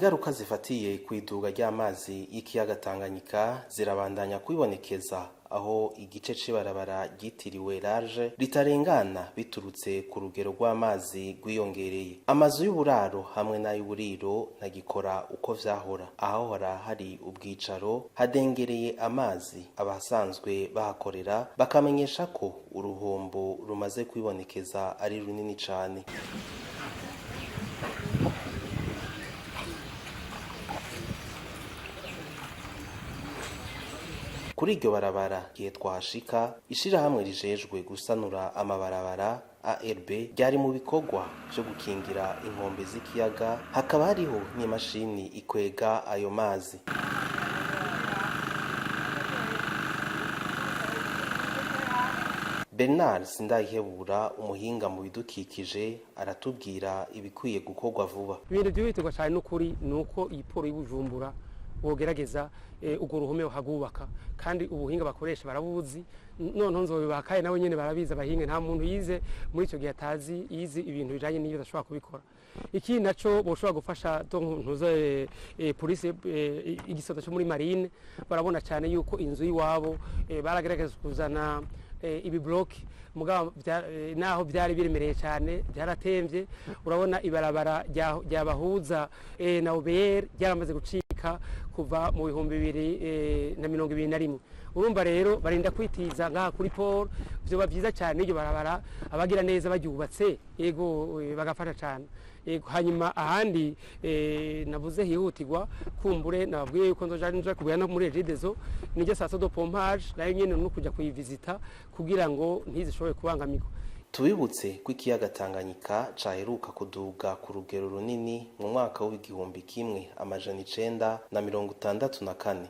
Ingaruka zifatiye kwiduga ry'amazi y'ikiyaga Tanganyika zirabandanya kwibonekeza aho igice c'ibarabara ryitiriwe Large ritarengana biturutse ku rugero rw'amazi rwiyongereye. Amazu y'uburaro hamwe n'ay'uburiro ntagikora uko vyahora. Ahahora hari ubwicaro hadengereye amazi. Abasanzwe bahakorera bakamenyesha ko uruhombo rumaze kwibonekeza ari runini cane. Kuri iryo barabara gihe twashika ishirahamwe rijejwe gusanura amabarabara ARB ryari mu bikorwa vyo gukingira inkombe z'ikiyaga, hakaba hariho n'imashini ikwega ayo mazi. Bernard Sindayihebura, umuhinga mu bidukikije, aratubwira ibikwiye gukorwa vuba. Ibintu byihutirwa cyane n'ukuri nuko iyi poro y'Ubujumbura bogerageza ugo ruhome hagubaka, kandi ubuhinga bakoresha barabuzi, none nzobibakaye nawe nyene barabiza abahinga, nta muntu yize muri ico gihe atazi yize ibintu bijanye n'ibyo adashobora kubikora. Iki naco boshobora gufasha ntuze police igisoda cyo muri marine, barabona cyane yuko inzu yiwabo baragerageza kuzana ibi block mugabo naho byari biremereye cyane byaratemvye. Urabona ibarabara ryabahuza na OBR ryaramaze gucika kuva mu 2021. Urumva rero barinda kwitiza ngaha kuri Paul, byo bavyiza cyane iryo barabara abagira neza baryubatse yego bagafasha cyane. Hanyuma ahandi navuze hihutirwa kumbure nababwiye yuko nzoja kubuya no muri Regideso nije saso do pompage nayo nyene no kuja kuyivisita kugira ngo ntizishobore kubangamirwa. Tubibutse ko ikiyaga Tanganyika caheruka kuduga ku rugero runini mu mwaka w'1964.